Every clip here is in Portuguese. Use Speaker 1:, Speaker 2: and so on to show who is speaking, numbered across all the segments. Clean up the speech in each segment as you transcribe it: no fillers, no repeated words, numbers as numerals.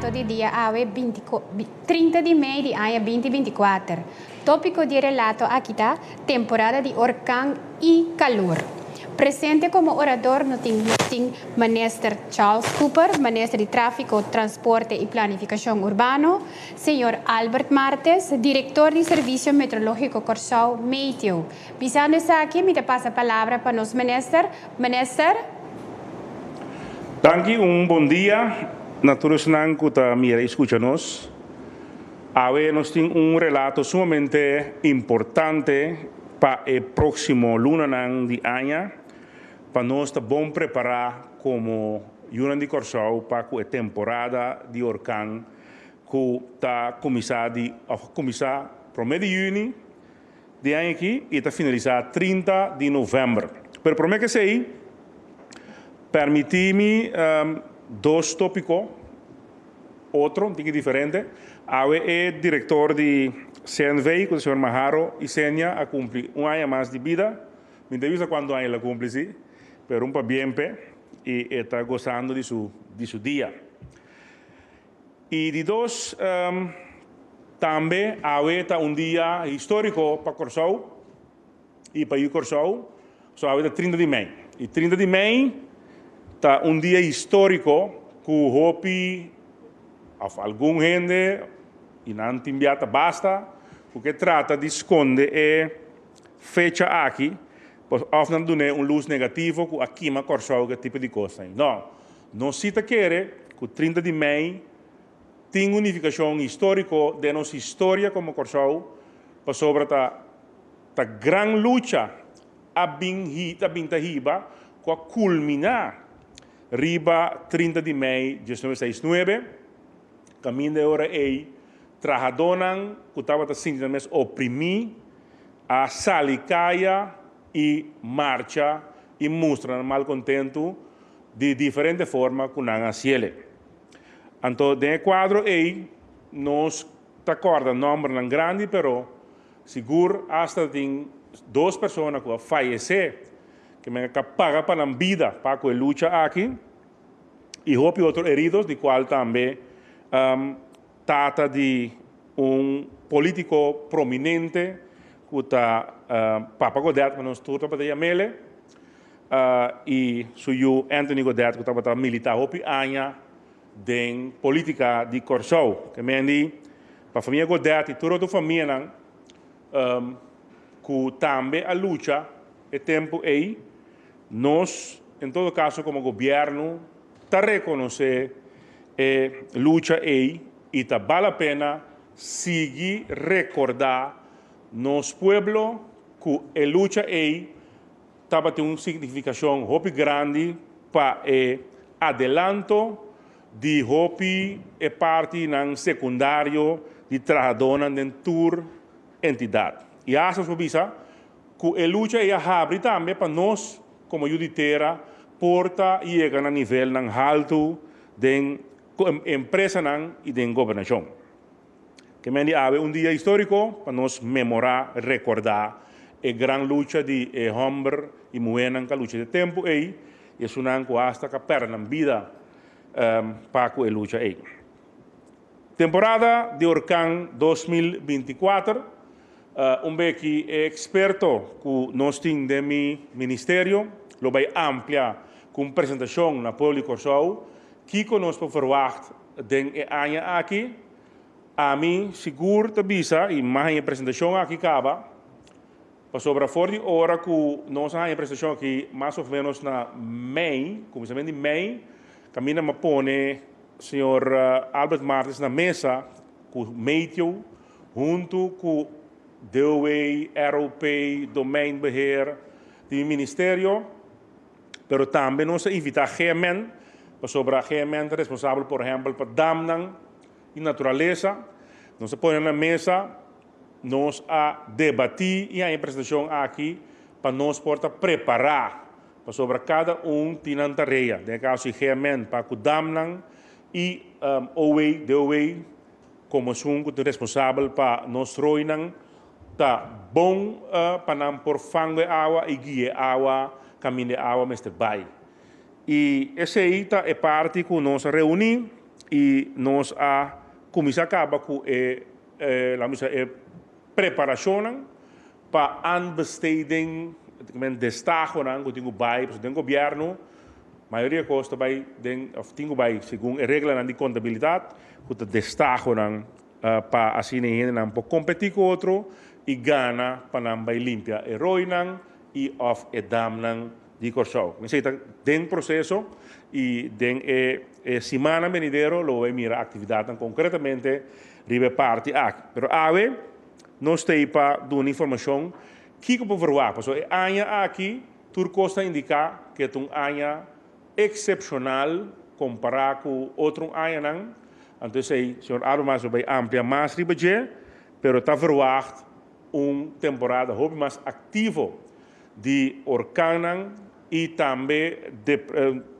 Speaker 1: relato di dia AWE 30 di Mei di anno 2024. Tópico di relato aqui está temporada de orcão e calor. Presente como orador no tem Minister Charles Cooper, Ministro de Tráfico, Transporte e Planificação Urbano, Senhor Albert Martes, Diretor de Serviço Meteorológico Corsau, Meteo. Visando essa aqui, me passa a palavra para nos Minister. Minister?
Speaker 2: Danke, bom dia. Naturalmente, que mira escucha-nos. Hoje nós temos relato sumamente importante para o próximo luna de ano, para nós estar bom preparar como União de Corsau para a temporada de orcão que está começar para o mês de junho de ano aqui e está finalizar 30 de novembro. Mas para mim que sei, permite-me dois tópicos, outro, diferente. Hoje é diretor de CNV, o senhor Maharo, e Senia a cumprir ano mais de vida. Me avisa quando ano ela cumpre, sim, mas para bem e está gostando de seu dia. E de dois, também hoje está dia histórico para Corsau e para o Corsau, hoje é 30 de maio. E 30 de maio está dia histórico que hope algum gente e não tem basta, porque trata de esconder a fecha aqui, of não dar luz negativa que aqui na Corsau que tipo de coisa. Não se quer que o 30 de maio tem unificação histórica de nossa história como Corsau, para sobre a grande luta a binta riba, que culminar riba 30 de maio de 1969, caminho de hora aí, trabalhadores que estavam sendo oprimidos, a salicaia e marcha e mostram malcontento de diferentes formas que não hacían. Então, nesse quadro aí, nós acordamos número grande, mas seguro hasta tem duas pessoas que faleceram, que me paga para a vida para a luta aqui, e outros heridos, de qual também trata de político prominente que está Papa Godet, que nós todos para Yamele, e suyo Anthony Godet, que está militar hopi anya de política de Corsau, que me andi para a família Godet e toda a família que também a luta é tempo aí, nós, em todo caso, como governo, está reconhecer a luta aí e está vale a pena seguir recordar nos pueblos que a luta aí estava tendo uma significação muito grande para o adelanto de hopi e parte não secundário de trabalhadores dentro da entidade. E essa é que a luta aí abre também para nós, como juditeira, porta e chega a nível alto de empresa e de governação. Que me há dia histórico para nós memorar, recordar a grande luta de homem e mulher na luta de tempo aí, e isso não hasta que perdem vida para a luta aí. Temporada de Orcão 2024, que é experto que nós temos de meu ministério, lo vai ampliar com apresentação na público Corsau, que conosco verwacht den ano aqui, a mim seguro te bisa e mais a apresentação aqui acaba, para sobre a fora de hora que nós a apresentação aqui mais ou menos na Mei, começamento de Mei, caminha me pone senhor Albert Martes na mesa com Meteo, junto com DOE, ROP, domeinbeheer, do ministério, pero também nós invitar GMN, sobre a GMN responsável, por exemplo, por damnan e natureza, nós põe na mesa, nós a debater e a apresentação aqui para nós poder preparar para sobre cada tem uma tarefa, de caso GMN para o damnan e OE, DOE, como são responsável para nós roinan, tá bom para não por fangue água e guia água, caminho de água, Mr. Bay. E essa aí é parte que nós reunimos e nós começamos com a preparação para aanbesteding, destaque que tem o governo, a maioria custa vai segundo a regra de contabilidade, que destaque para assim não para competir com outro e ganha para não vai limpar erro e of edam de corso. Então, dentro processo e dentro semana venidero lo vai mirar atividade concretamente ribe parte aqui. Pero ave nós tem para dar informação que por verwa, so anya aqui tur costa indicar que é um anya excepcional comparado com outro anya não. Então sei, senhor Armas vai amplia mais ribe, pero está verwacht temporada hobby mais ativo de orkanan e também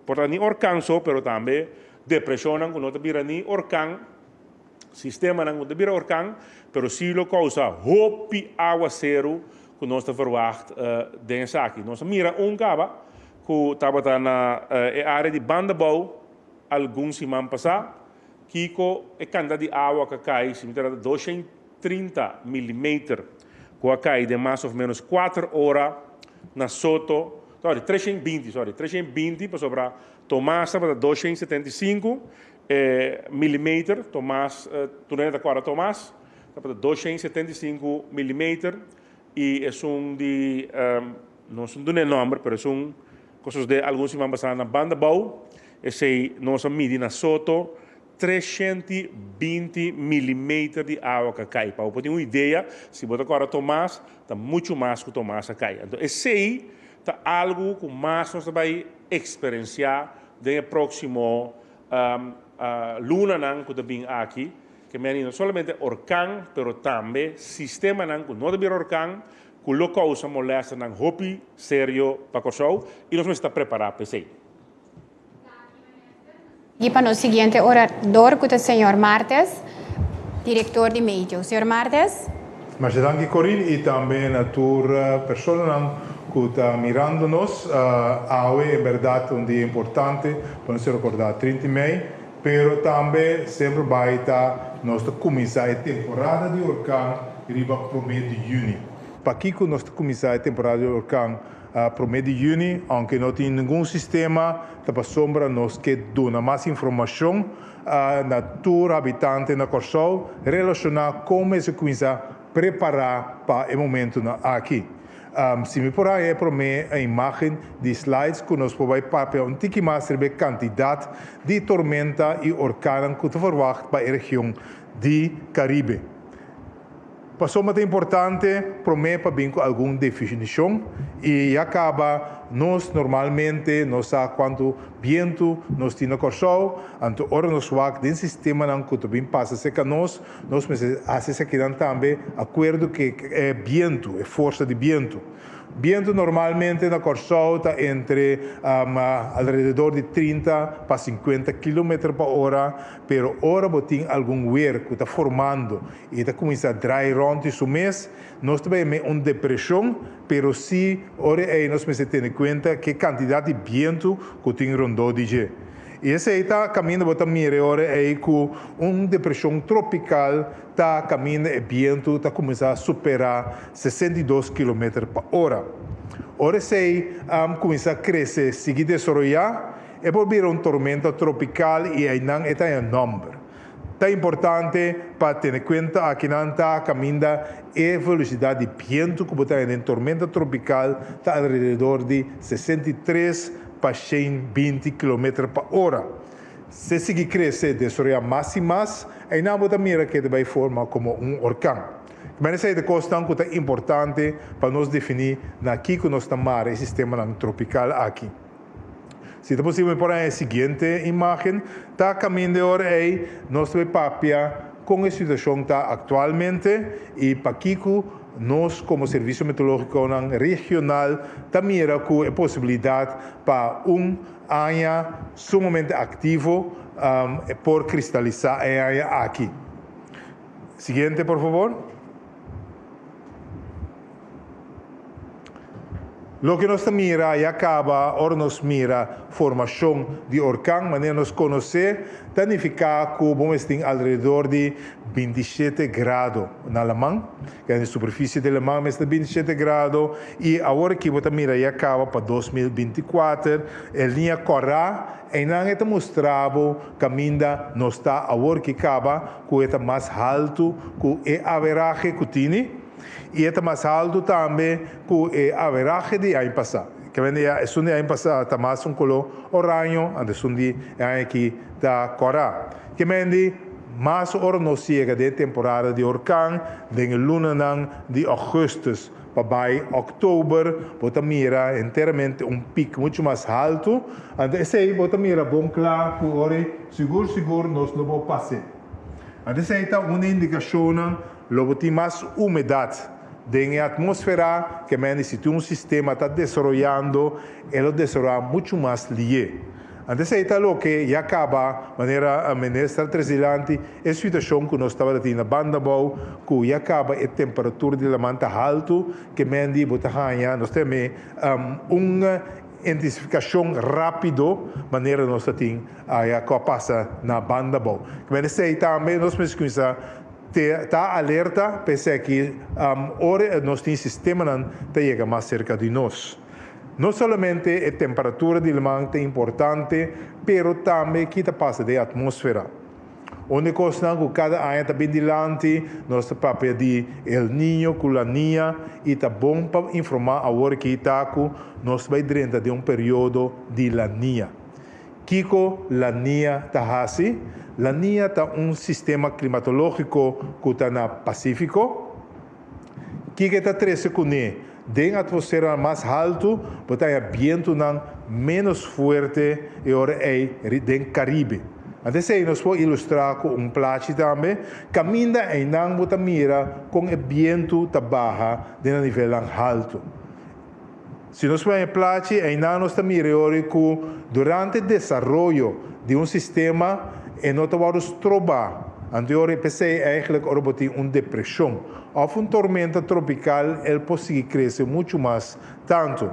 Speaker 2: portanto nem orkan só, pero também depressão não nota bira nem orkan sistema não nota bira orkan, pero se lo causa hobby aguacero que nós está verwacht dessa aqui. Nós mira caba que estava na área de bandabou alguns semanas passado, que a quantidade de água que cai se metade 230 milímetros que cai de mais ou menos 4 horas na soto, 320 para sobrar Tomás para 275 milímetros, Tomás, tuneta agora Tomás, para 275 milímetros e é de, não sei o nome, mas é coisas de alguns semanas na banda bau, esse nós medimos na soto 320 milímetros de água que cai. Para ter uma ideia, se você agora Tomás, está muito mais que Tomás cai. Então, esse está algo que mais nós vamos experienciar no próximo luna que também aqui, que não somente orkan, mas também sistema que não deve orkan, que lo causa molesta nang hopi sério para o e nós estamos preparados para isso.
Speaker 1: E para o seguinte orador, que é o senhor Martes, diretor de médio. Senhor Martes?
Speaker 3: Mas danke Corinne e também a tua pessoa que está mirando-nos. É verdade um dia importante para nos recordar 30 de maio, mas também sempre vai estar nossa começar a temporada de orkan riba para o mês de junho. Para aqui que nós começar a temporada de orkan para o mês de junho, aunque não tem nenhum sistema, para sombra nós que dona mais informação na tua habitante na Corsol relacionar como se começa a preparar para o momento aqui. Se me por aí para mim a imagem de slides que nós podemos papel um tique mais sobre quantidade de tormenta e orkan que te verwacht para a região de Caribe. Passou muito importante para mim para vir com alguma definição e acaba nós normalmente nós sabemos quanto vento nós temos na Corsol, então ora nós vamos dentro do sistema não que também passa seca nós fazemos aqui também acordo que é vento, é força de vento. Vento normalmente na Corsol está entre alrededor de 30 para 50 km por hora, pero ora tem algum weir que está formando e está começando a dry rond isso mês, nós também uma depressão, pero se ora aí nós temos que ter em conta que quantidade de vento que tem rondou de e esse aí está caminhando para melhor aí com uma depressão tropical está caminhando e vento está começando a superar 62 km por hora. Ora esse aí começa a crescer, seguir desarrollar e por vir tormenta tropical e aí não está em número. É importante para ter em conta que não está caminhando a velocidade de vento que está em tormenta tropical está alrededor de 63 para 120 km por hora. Se seguir crescer, desarrollar mais e mais, aí não vou mira que vai formar como orkan. Mas essa é a questão que é importante para nós definir aqui que nós estamos no sistema tropical aqui. Se é possível, por aí, a seguinte imagem, está caminhando aí, nós temos papia com a situação que está atualmente e para aqui nós, como Serviço Meteorológico Regional, também era com a possibilidade para área sumamente ativo por cristalizar a área aqui. Seguinte, por favor. Lo que nos mira e acaba, ora nos mira formação de orcão, maneira nos conhecer, significa que vamos ter alrededor de 27 graus na Alemanha, que é a superfície da Alemanha é 27 graus, e agora que você mira e acaba para 2024, a linha Corá, e não é mostrado que ainda não está agora que acaba, que é mais alto que é a average que tem, e é mais alto também que a average de ano passado. Que vem é o ano passado está mais color orange, e é aqui da Corá. Que vem mais hora não chega de temporada de orcão, de luna de agosto para outubro, você mira inteiramente pico muito mais alto, e esse você mira bom claro que ora seguro nós não vamos passar. Essa é uma indicação, logo tem mais umidade na atmosfera, que se um sistema está desenvolvendo, ele desenvolve muito mais lié. Essa é o que acaba, de maneira ministra presidente, a situação que nós estávamos tendo na banda boa, que acaba a temperatura de la manta alto, que nós temos uma intensificação rápida, maneira nós temos a passa na banda boa. Essa é também nós precisamos está alerta, pese que ora nós temos sistema que chega mais cerca de nós. Não somente a temperatura do mar é importante, mas também o que passa da atmosfera. Onde costa que cada ano está bem dilante, nós papel de El Niño, com La Niña, e está bom para informar agora que está nós vai dentro de período de La Niña. Kiko La Niña está assim. La Niña está sistema climatológico que está no Pacífico, que está 13 com ele. Dentro da atmosfera mais alto, porque é vento menos forte e ora é dentro do Caribe. Então, nós podemos ilustrar com plate também, caminha e não bota mira com o vento tá baixa dentro do nível alto. Se nós podemos plate e não nós mira que durante o desenvolvimento de sistema e nós vamos trobar. Anterior pensei eigenlijk ter uma depressão ou uma tormenta tropical, ele pode crescer muito mais tanto.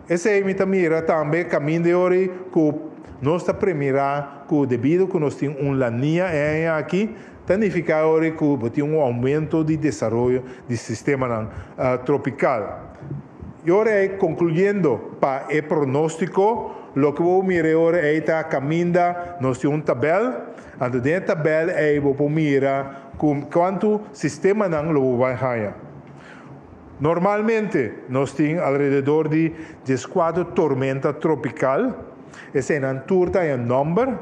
Speaker 3: Essa é a mira também caminho de hoje que nós está primeira que devido que nós temos La Niña aqui, significa hoje que tem aumento de desenvolvimento do sistema tropical. E agora concluindo para o pronóstico, o que vou mirar agora é que caminha, nós temos tabela. Dentro da tabela, eu vou mirar quanto sistema não vai ganhar. Normalmente, nós temos alrededor de 4 tormentas tropicais. Essa é a turta e a número.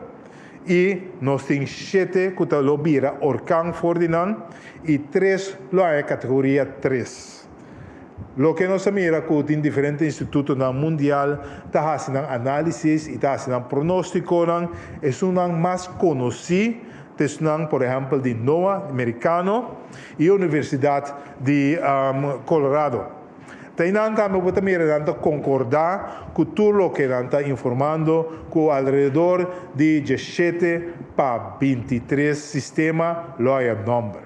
Speaker 3: E nós temos 7 que estão vira orcão Ferdinand e 3 é categoria 3. Lo que nós mira que em diferentes institutos mundial está fazendo análise e está fazendo pronóstico, é mais conhecido, por exemplo, de NOAA americano e a Universidade de Colorado. Também vamos concordar com tudo o que está informando que alrededor de 17 para 23 sistemas é o número.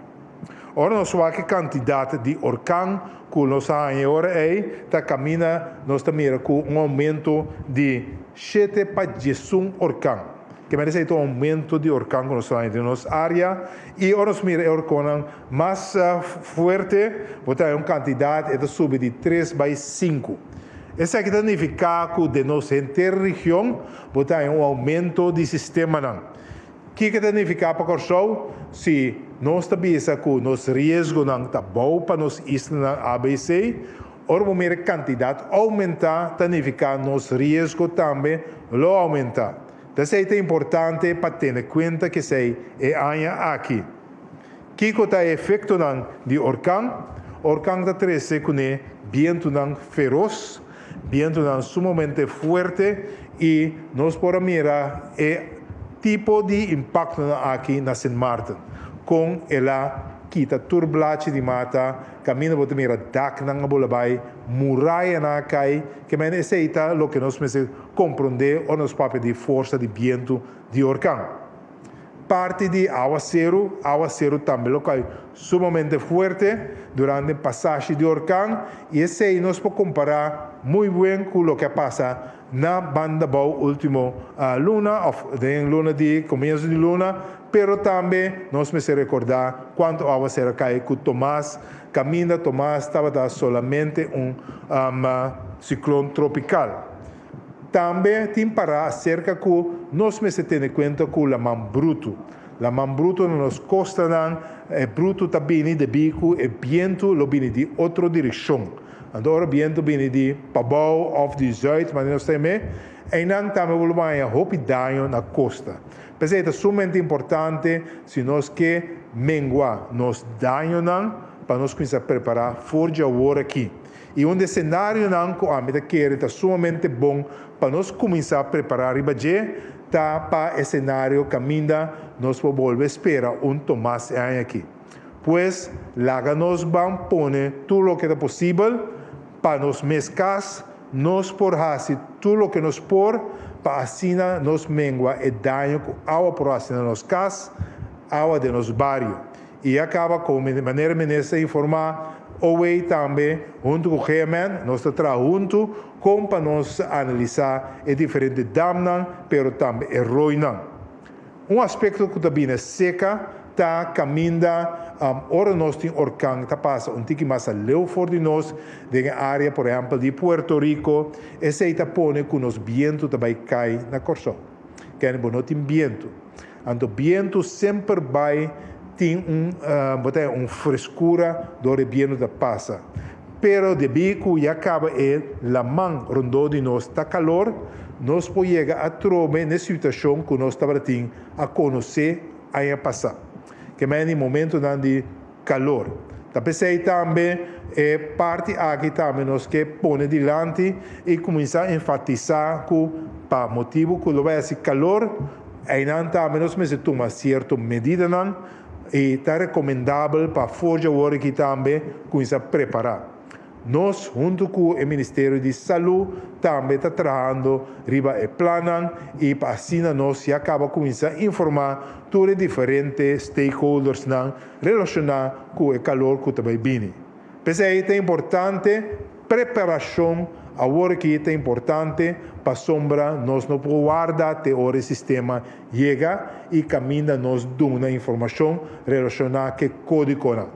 Speaker 3: Ora, nós vamos a quantidade de orcão que nós agora está caminhando, nós estamos com aumento de 7 para 11 orcão. Que merece um aumento de orcão que nós temos na nossa área. E agora nós miramos o orcão mais forte, botar uma quantidade que sube de 3 para 5. Isso aqui significa que de nossa região, botar um aumento de sistema. O que significa para o se nós sabemos que o nosso risco está bom para nós islas ABC, ora vamos ver a quantidade aumentar, significa que nosso risco também aumenta. Então, é importante para ter em conta que é aqui. O que é o efeito de orcão? Orcão está trazendo com vento feroz, vento sumamente forte, e nós podemos mirar tipo de impacto aqui na Sint Maarten, com ela quita turbulência de mata, caminho para mira dak na bolabay, muralha na cai, que me necessita o que nós precisamos compreender ou nos papel de força de vento de orcão. parte de aguacero también lo cae sumamente fuerte durante el pasaje de huracán y ese nos puede comparar muy bien con lo que pasa na banda bau último luna, de luna de comienzo de luna, pero también nos me se recordar cuánto aguacero cae con Tomás, camina Tomás estaba solamente un ciclón tropical. Também tem para acerca que nós me se tem conta com la man bruto. La man bruto nos costa não é bruto também de bico e viento lo bini de outra direção. Agora viento bini de pabau of de zuid, mas nós temos e não também vamos mais hope dano na costa. Mas é sumamente importante se nós que mengua nos dano não para nós começar a preparar forja agora aqui. E cenário não que a meta quer está sumamente bom para nós começar a preparar ribaje tá para esse cenário caminha nós vamos volver a esperar Tomás aqui. Pois lá nós vamos pôr tudo o que é possível para nós mescas nós por fazer tudo o que nós por para assim nós mengua e dano com água por assim nos cas, água de nos barrio. E acaba com maneira ministra informar Owe também, junto com o GMN, nós estamos juntos para nós analisar os diferentes danos, mas também erros. Aspecto que também é seca, está caminhando, ora nós temos orcão, está passando pouco mais leu fora de nós, de área, por exemplo, de Puerto Rico, esse está pondo que os ventos também caem na corção. Que é não tem vento. Então, o vento sempre vai tem frescura do rebieno da passa. Pero de bico e acaba la man rondo de nós está calor, nós podemos chegar a trobe na situação que nós estamos a conhecer a passar. Que é no momento de calor. Pensei também parte aqui também nós que põe dilante e começar a enfatizar que para motivo que lo vai ser calor, aí também nós se toma certa medida e está recomendável para forja agora aqui também começar a preparar. Nós, junto com o Ministério de Saúde, também está trabalhando riba e plano e assim nós já acaba começar a informar todos os diferentes stakeholders relacionados com o calor que também vem. Mas aí é importante preparação. Agora que é importante para sombra, nós não podemos guardar até o sistema chega e caminha nos dá uma informação relacionada com o código.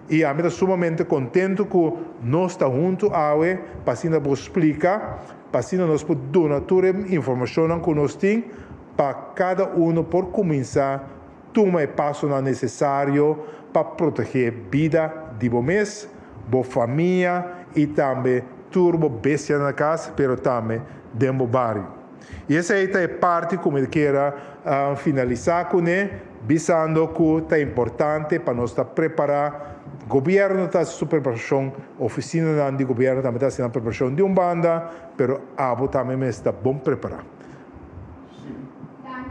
Speaker 3: E a mim sumamente contente que nós estamos juntos para assim nós explicar, para assim nós podemos dar toda a informação que nós temos para cada por começar a tomar o passo necessário para proteger a vida de vocês, a família e também turbo bestia na casa, pero também dentro do bairro. E essa é parte como eu quero finalizar com ele, visando que é importante para nós preparar. O governo está em preparação, a oficina de governo também está em preparação de banda, pero abo também está bom preparar.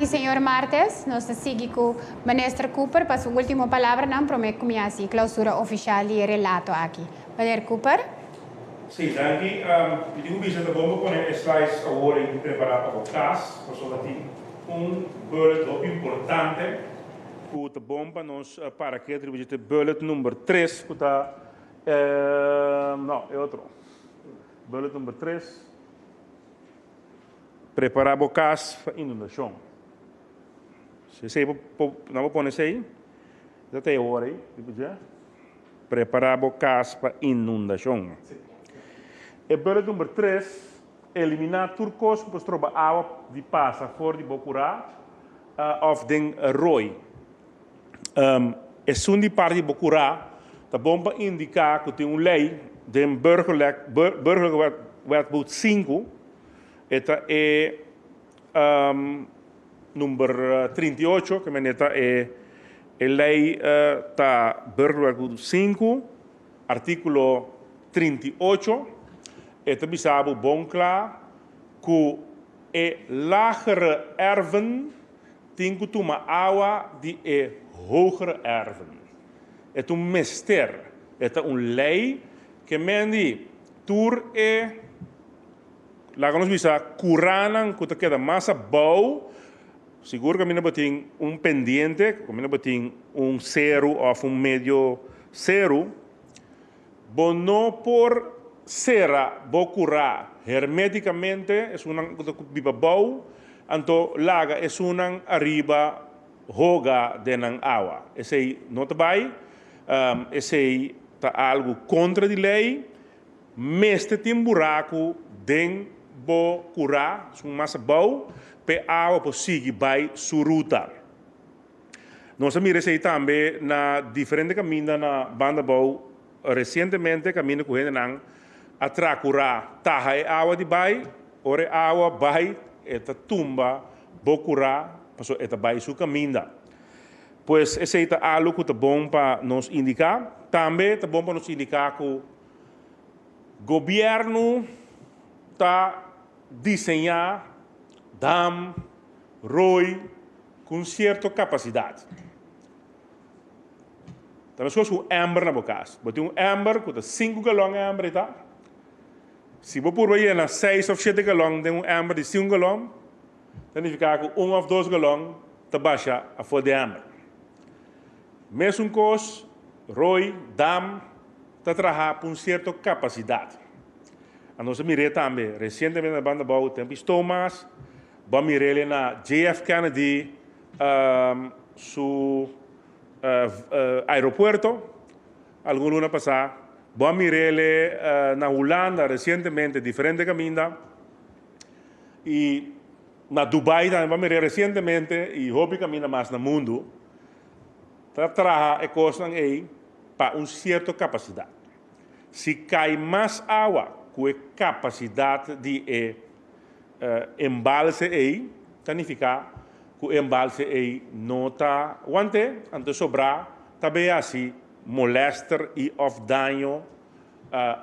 Speaker 1: E senhor Martes, nós seguimos com o ministro Cooper para a sua última palavra, não prometo que a clausura oficial e relato aqui. Ministro Cooper?
Speaker 2: Sim, danke. Eu digo que a bomba com slides agora e preparar para o caso, porque bullet importante que a bomba nos para que atribuir bullet número 3, que está não, é outro. Bullet número 3. Preparar o caso para inundação. Se você não pôr isso aí, já tem hora aí, preparar o caso para inundação. E bullet número 3, eliminar turcos que troba água de passa fora de Bocurá of den Roy. É de parte de Bocurá, tá bom para indicar que tem uma lei de burgerlijk wetboek 5, esta é número 38, que é a lei da burgerlijk wetboek 5, artículo 38. Het bisabo bom klaar que é lagere erven tem que tomar água de hogere erven. É mister. É lei que mendi tur lá que nós bisa curanan que te queda massa bom seguro que botin pendiente, que botin zero ou medio zero, no por serra, curar herméticamente, es una biba bau, anto laga es una arriba hoga de agua. Ese no te vai, ese tá algo contra de lei, meste tem buraco den bo curar, um massa bau, pe água po sigue vai sua ruta. Nós miramos aí também na diferente caminho na banda bau, recentemente caminho com ele não atra curar, taha é água de bai, ore água bai, eta tumba, bo curar, passou eta bai sua caminho. Pois esse é algo que é bom para nos indicar. Também é bom para nos indicar que o governo está desenhar dam, roi, com certa capacidade. Também se o amber na boca. Você tem amber que tem 5 galões de amber, tá? Se você por aí na 6 ou 7 galões tem amber de 5 galões, significa que 1 ou 2 galões está baixa a folha de amber. Mesmo coisa, roi, dam, está trabalhando com certa capacidade. A nossa mirei também, recentemente na banda bau, tem Thomas, vamos mirar na JF Kennedy, aeropuerto, algum luna passar, vamos mirar na Holanda, recentemente, diferente caminho, e na Dubai também vamos mirar recentemente, e hobby caminho mais no mundo, trabalha coisa aí para uma certa capacidade. Se cai mais água, com a capacidade de embalse aí, significa que o embalse aí não está aguante, então sobrar, também assim, molesta e of dano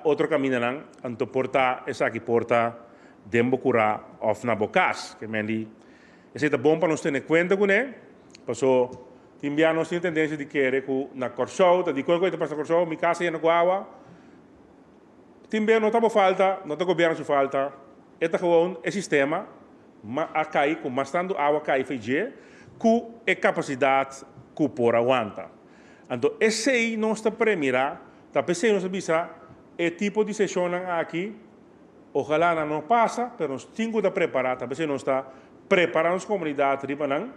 Speaker 2: outro caminho não, então porta, essa aqui porta, dembo curar of na bocas, que me diz, esse é bom para nós ter em conta com ele, passou, timbia nós temos tendência de querer que na corso, de qualquer coisa para corso, minha casa é na água, timbia não está falta, não está governo se falta, é gewoon o sistema, a cair com bastante água cair feijê, com a capacidade que por aguenta. Então esse aí não está premiado, está pensando nós bisa, é tipo de sessão aqui, ojalá não passa, mas nós temos que preparar, está pensando nós está preparando as comunidades ribanan,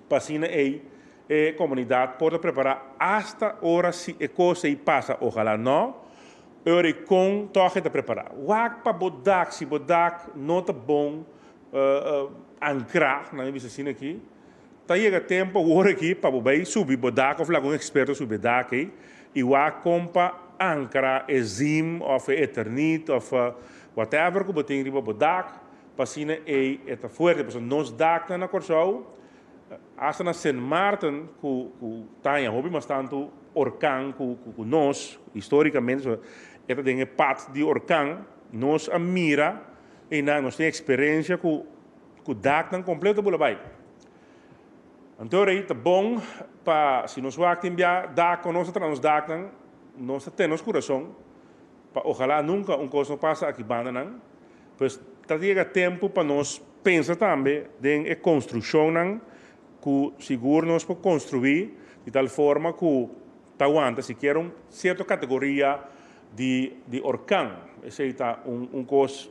Speaker 2: para assim aí a comunidade pode preparar hasta hora se a coisa aí passa, ojalá não. Eu com toque de preparar. Wak para bodak, se bodak não tá bom ancrar, não é isso assim aqui. Tá chega tempo agora aqui para bobai subir bodak, ou falar com um experto sobre bodak aí, e wak compa ancrar exim ou eternit ou whatever que botem riba bodak, para assim aí é tá forte, para nós dak na corso, hasta na Saint Martin que tá em hobby mas tanto orkan que nós historicamente esta tem a parte de orkan, nós a mira e nós temos experiência com o dak completo pelo bai. Então aí tá bom para se nós vamos enviar dak com nós atrás dak nós temos coração para ojalá nunca coisa passa aqui banda não, pois tá chega tempo para nós pensar também em a construção não que seguro nós podemos construir de tal forma que tá aguanta se quer certa categoria de orkan. Esse é coisa,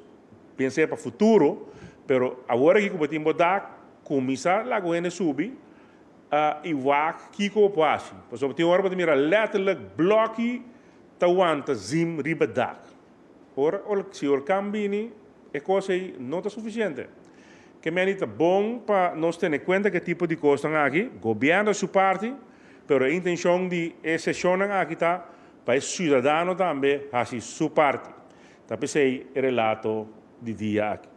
Speaker 2: pensei para o futuro, mas agora que o tempo dá, começa a governo subir, e vai que o pode. Por exemplo, tem hora para mirar letterlijk bloque, tawanta zim riba dak. Ora, se orkan bini, é coisa aí não está suficiente. Que me é bom para nós ter em conta que tipo de coisa estão aqui, governo sua parte, mas a intenção de essa sessão aqui está para o cidadão também fazer sua parte. Então, esse é o relato de dia aqui.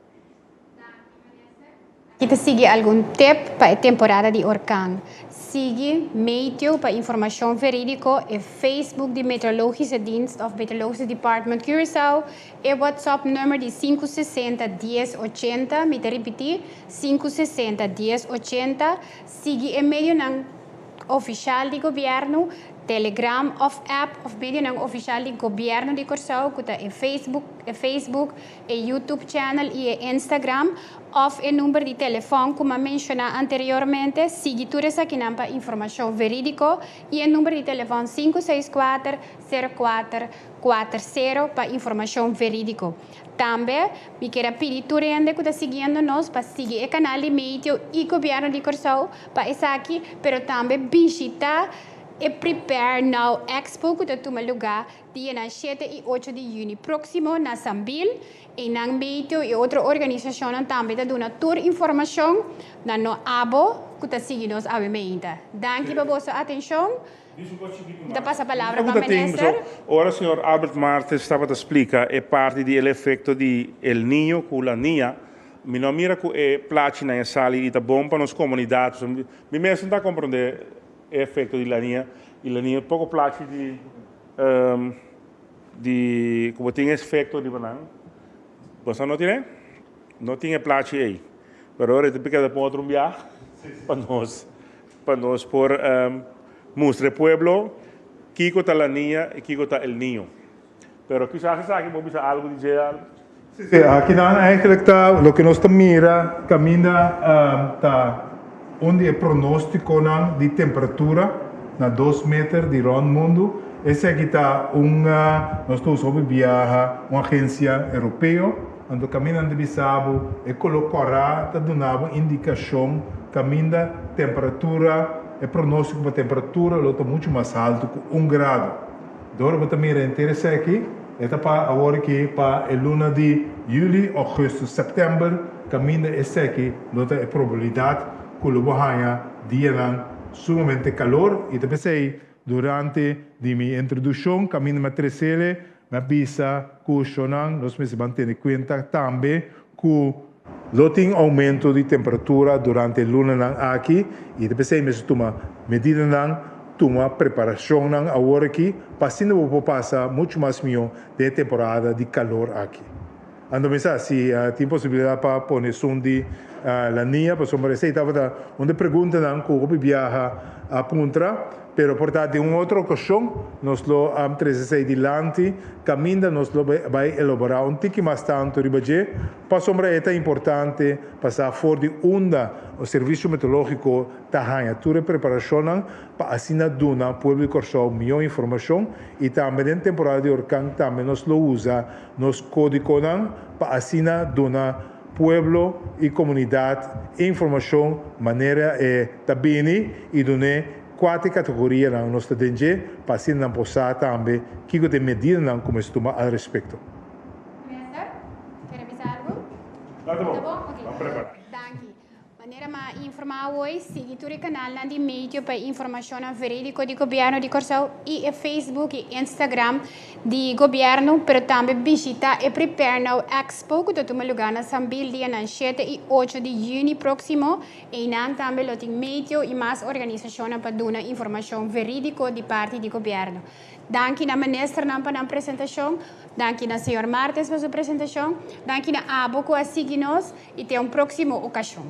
Speaker 1: Aqui sigue algum tip para a temporada de orkan. Sigue meio para informação verídica e Facebook de Meteorologische Dienst of Meteorologische Department Curaçao e WhatsApp número de 560 1080, me repetir, 560 1080. Sigue e meio oficial de governo Telegram of app of medio ng oficial do governo de Curaçao, que está em Facebook, YouTube channel e Instagram, of o número de telefone, como mencionei anteriormente, seguidores aqui para informação verídica, e o número de telefone 564-0440 para informação verídica. Também, me quero pedir a gente que está seguindo nós para seguir o canal de Meio e Governo de Curaçao para estar aqui, mas também visitar e Prepare Now Expo, que está no lugar dia 7 e 8 de junho próximo na Sambil, e na Meio e outra organização também está dando toda informação na no abo que está seguindo nós a Meita. Danke por vossa atenção. Da passa a palavra para o ministro.
Speaker 2: Ora, o senhor Albert Martes estava a explicar é parte do efeito de El Niño com a Niña. Me não mira que é plástico na sala e está bom para as comunidades. Me mesmo está compreender o efeito de La Niña. E La Niña pouco plástico de como tem efeito de banana. Você não tem? Não tem plástico aí. Mas agora tem que dar para outro viagem para nós por mostrar pueblo, Kiko está la niña y Kiko está el niño. Pero quizás aquí vamos a algo dizer.
Speaker 3: Sí, aquí eigenlijk lo que nos mira camina onde é pronóstico de temperatura na 2 metros de round mundo. Esse aqui está nós estamos sobre viaja uma agência europeia, onde camina de Bissau e colocará está dando indicação camina temperatura é pronóstico para a temperatura está muito mais alto que 1 grado. Agora também é interessante aqui, para agora que para a luna de julho, agosto, setembro, caminha esse aqui, nota a probabilidade que o banho dia sumamente calor e também sei durante minha introdução caminha uma terceira, me avisa que nós vamos manter em conta também que tem aumento de temperatura durante a luna aqui e depois mesmo toma medida toma preparação agora aqui para se não passar muito mais melhor de temporada de calor aqui. Ando pensar se tem possibilidade para pôr som de La Niña, para sombra estava onde pergunta como viaja a Puntra, pero portanto em outra ocasião nós lo am dilante caminha nós lo vai elaborar tique mais tanto ribaje para sombra é importante passar fora de onda o serviço meteorológico tahanha toda preparação para assim dona público Curaçao melhor informação e também em temporada de orcão também nós lo usa nos código para assim dona pueblo e comunidade informação maneira também e donar 4 categorias na nossa DNG, para assim não possa também que tem medida não como se toma a respeito.
Speaker 1: Minister, quer avisar algo?
Speaker 2: Tá bom.
Speaker 1: Tá bom? Ok.
Speaker 2: Vamos preparar.
Speaker 1: Danke. Maneira ma informar hoje, siga o canal de mídia para informação verídica do governo de Curaçao e Facebook e Instagram do governo, mas também visita e Prepare Now Expo, que está no lugar na Sambil, dia 7 e 8 de junho próximo, e também tem mídia e mais organizações para dar informação verídica de parte do governo. Danke na ministra para a apresentação, danke na senhor Martes para a apresentação, danke na abo que assiste nós e até uma próxima ocasião.